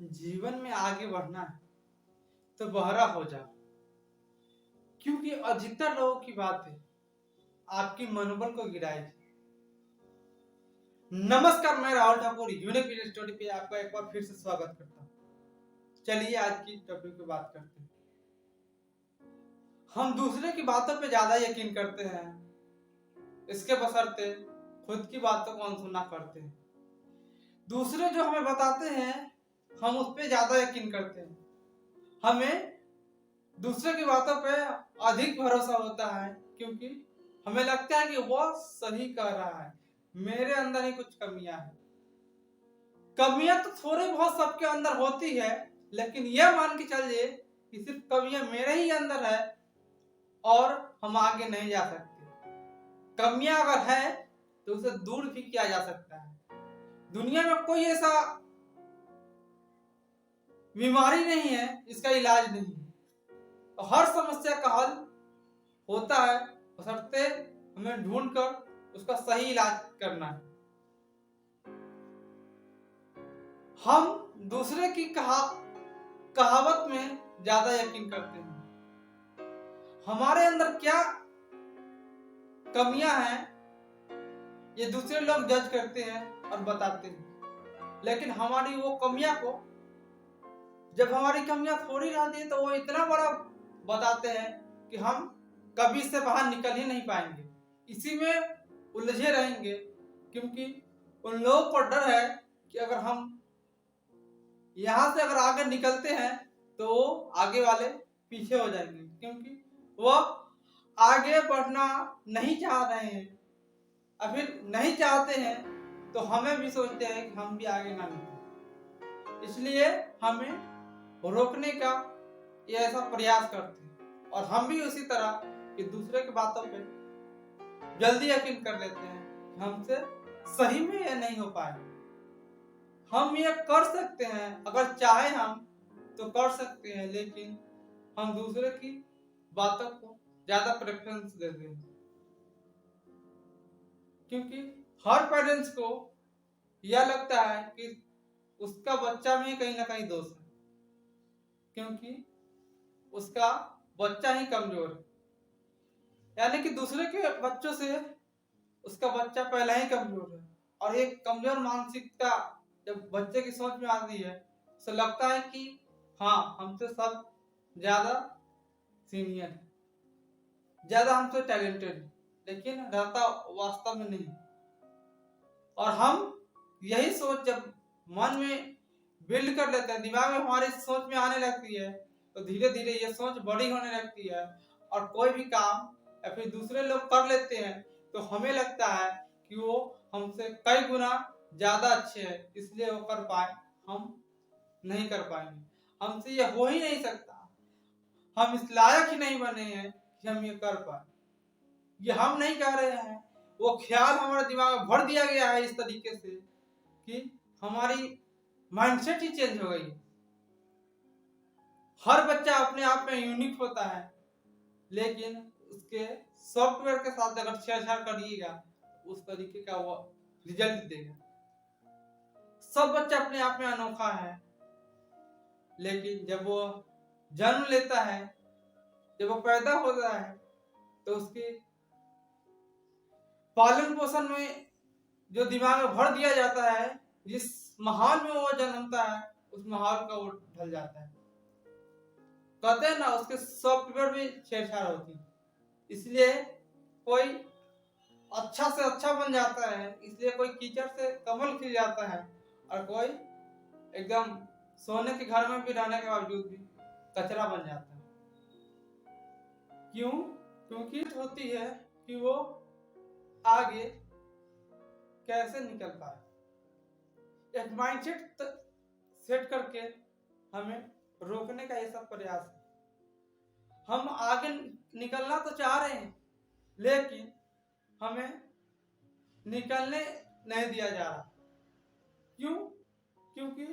जीवन में आगे बढ़ना है तो बहरा हो जाओ, क्योंकि अधिकतर लोगों की बात है आपकी मनोबल को गिराएगी। नमस्कार, मैं Rahul Thakur unique business story पे आपका एक बार फिर से स्वागत करता हूँ। चलिए आज की टॉपिक पे बात करते हैं। हम दूसरे की बातों पे ज्यादा यकीन करते हैं, इसके बशर्ते खुद की बातों को अनसुना करते हैं। दूसरे जो हमें बताते हैं हम उस पे ज्यादा यकीन करते हैं। हमें दूसरे की बातों पे अधिक भरोसा होता है, क्योंकि हमें लगता है कि वह सही कह रहा है, मेरे अंदर ही कुछ कमियां हैं। कमियां तो थोड़ी बहुत सबके अंदर होती है, लेकिन यह मान के चलिए कि सिर्फ कमियां मेरे ही अंदर है और हम आगे नहीं जा सकते। कमियां अगर है तो उसे दूर भी किया जा सकता है। दुनिया में कोई ऐसा बीमारी नहीं है जिसका इलाज नहीं है। तो हर समस्या का हल होता है, बशर्ते हमें ढूंढकर उसका सही इलाज करना है। हम दूसरे की कहावत में ज्यादा यकीन करते हैं। हमारे अंदर क्या कमियां हैं ये दूसरे लोग जज करते हैं और बताते हैं, लेकिन हमारी वो कमियां को, जब हमारी कमियां थोड़ी रहती है तो वो इतना बड़ा बताते हैं कि हम कभी इससे बाहर निकल ही नहीं पाएंगे, इसी में उलझे रहेंगे। क्योंकि उन लोगों को डर है कि अगर हम यहाँ से अगर आगे निकलते हैं तो वो आगे वाले पीछे हो जाएंगे, क्योंकि वो आगे बढ़ना नहीं चाह रहे हैं। अभी नहीं चाहते हैं तो हमें भी सोचते हैं कि हम भी आगे ना निकलें, इसलिए हमें रोकने का ये ऐसा प्रयास करते हैं। और हम भी उसी तरह कि दूसरे की बातों पे जल्दी यकीन कर लेते हैं कि हमसे सही में ये नहीं हो पाएगा। हम ये कर सकते हैं, अगर चाहे हम तो कर सकते हैं, लेकिन हम दूसरे की बातों को ज्यादा प्रेफरेंस देते हैं। क्योंकि हर पेरेंट्स को यह लगता है कि उसका बच्चा में कहीं ना कहीं दोष है, क्योंकि उसका बच्चा ही कमजोर है। यानी कि दूसरे के बच्चों से उसका बच्चा पहले ही कमजोर है। और एक कमजोर मानसिकता जब बच्चे की सोच में आती है, उसे लगता है कि हाँ, हमसे सब ज्यादा सीनियर है, ज्यादा हमसे टैलेंटेड है, लेकिन रहता वास्तव में नहीं। और हम यही सोच जब मन में बिल्ड कर लेते हैं, दिमाग में हमारी सोच में आने लगती है, तो धीरे धीरे ये सोच बड़ी होने लगती है। और कोई भी काम या फिर दूसरे लोग कर लेते हैं तो हमें लगता है कि वो हमसे कई गुना ज्यादा अच्छे हैं, इसलिए वो कर पाए, हम नहीं कर पाएंगे, हमसे ये हो ही नहीं सकता, हम इस लायक ही नहीं बने हैं कि हम ये कर पाए। ये हम नहीं कह रहे हैं, वो ख्याल हमारे दिमाग में भर दिया गया है इस तरीके से कि हमारी माइंडसेट ही चेंज हो गई। हर बच्चा अपने आप में यूनिक होता है, लेकिन उसके सॉफ्टवेयर के साथ अगर छेड़छाड़ करिएगा उस तरीके का वो रिजल्ट देगा। सब बच्चा अपने आप में अनोखा है, लेकिन जब वो जन्म लेता है, जब वो पैदा होता है, तो उसके पालन पोषण में जो दिमाग में भर दिया जाता है, जिस माहौल में वो जन्मता है उस माहौल का वो ढल जाता है। कहते हैं ना, उसके सॉफ्टवेयर में छेड़छाड़ होती है, इसलिए कोई अच्छा से अच्छा बन जाता है, इसलिए कोई कीचड़ से कमल खिल जाता है, और कोई एकदम सोने के घर में भी रहने के बावजूद भी कचरा बन जाता है। क्यों? क्योंकि होती है कि वो आगे कैसे निकल पाए। एक माइंडसेट सेट करके हमें रोकने का ये सब प्रयास है। हम आगे निकलना तो चाह रहे हैं, लेकिन हमें निकलने नहीं दिया जा रहा। क्यों? क्योंकि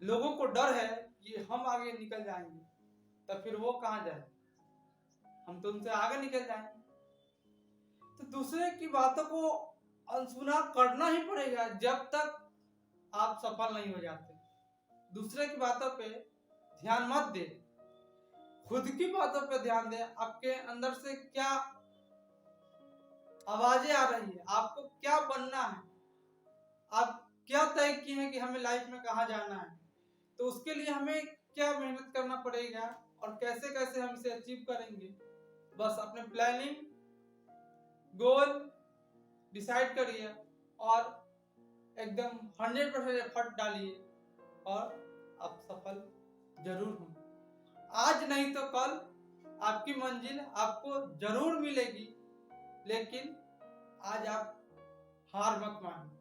लोगों को डर है कि हम आगे निकल जाएंगे तो फिर वो कहां जाए, हम तो उनसे आगे निकल जाएंगे। तो दूसरे की बातों को अनसुना करना ही पड़ेगा जब तक आप सफल नहीं हो जाते। दूसरे की बातों पे ध्यान मत दे, खुद की बातों पे ध्यान दे। आपके अंदर से क्या आवाजें आ रही है, आपको क्या बनना है, आप क्या तय किए हैं कि हमें लाइफ में कहाँ जाना है, तो उसके लिए हमें क्या मेहनत करना पड़ेगा और कैसे कैसे हम इसे अचीव करेंगे। बस अपने प्लानिंग गोल डिसाइड करिए और एकदम 100% एफर्ट डालिए और आप सफल जरूर होंगे। आज नहीं तो कल आपकी मंजिल आपको जरूर मिलेगी, लेकिन आज आप हार मत मानिए।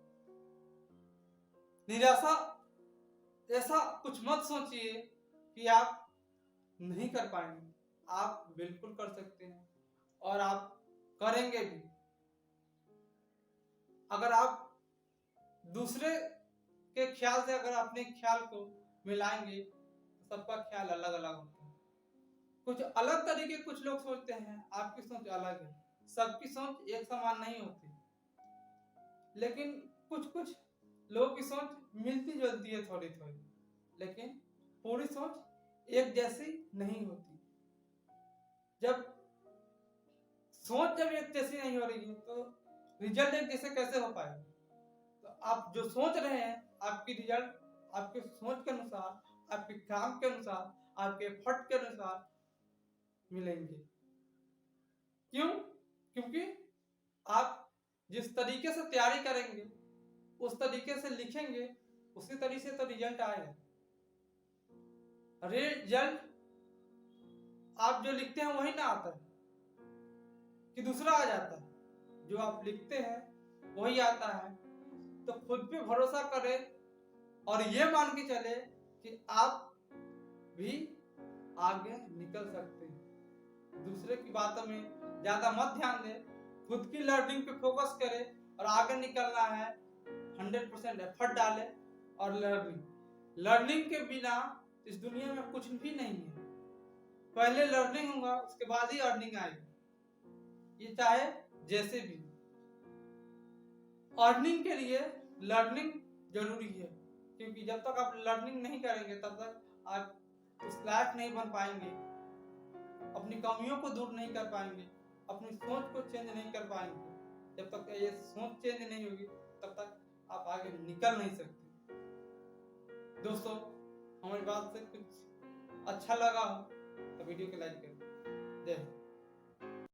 निराशा ऐसा कुछ मत सोचिए कि आप नहीं कर पाएंगे। आप बिल्कुल कर सकते हैं और आप करेंगे भी। अगर आप दूसरे के ख्याल से अगर अपने ख्याल को मिलाएंगे तो सबका ख्याल अलग अलग होता है। कुछ अलग तरीके कुछ लोग सोचते हैं, आपकी सोच अलग है। सबकी सोच एक समान नहीं होती, लेकिन कुछ कुछ लोगों की सोच मिलती जुलती है थोड़ी थोड़ी, लेकिन पूरी सोच एक जैसी नहीं होती। जब सोच जब एक जैसी नहीं हो रही है तो रिजल्ट एक जैसे कैसे हो पाएगा। तो आप जो सोच रहे हैं, आपकी रिजल्ट आपके सोच के अनुसार, आपके काम के अनुसार, आपके एफर्ट के अनुसार मिलेंगे। क्यों? क्योंकि आप जिस तरीके से तैयारी करेंगे, उस तरीके से लिखेंगे, उसी तरीके से तो रिजल्ट आएगा। रिजल्ट आप जो लिखते हैं वही ना आता है कि दूसरा आ जाता है। जो आप लिखते हैं वही आता है। तो खुद पे भरोसा करें और ये मान के चले कि आप भी आगे निकल सकते हैं। दूसरे की बातों में ज्यादा मत ध्यान दें, खुद की लर्निंग पे फोकस करें और आगे निकलना है। 100% एफर्ट डालें और लर्निंग के बिना इस दुनिया में कुछ भी नहीं है। पहले लर्निंग होगा, उसके बाद ही अर्निंग आएगी। ये चाहे जैसे भी। अर्निंग के लिए लर्निंग जरूरी है, क्योंकि जब तक आप लर्निंग नहीं करेंगे तब तक आप उस लायक नहीं बन पाएंगे, अपनी कमियों को दूर नहीं कर पाएंगे, अपनी सोच को चेंज नहीं कर पाएंगे। जब तक ये सोच चेंज नहीं होगी तब तक आप आगे निकल नहीं सकते। दोस्तों, हमारी बात से कुछ अच्छा लगा हो तो वीडियो को लाइक करें। जय हिंद।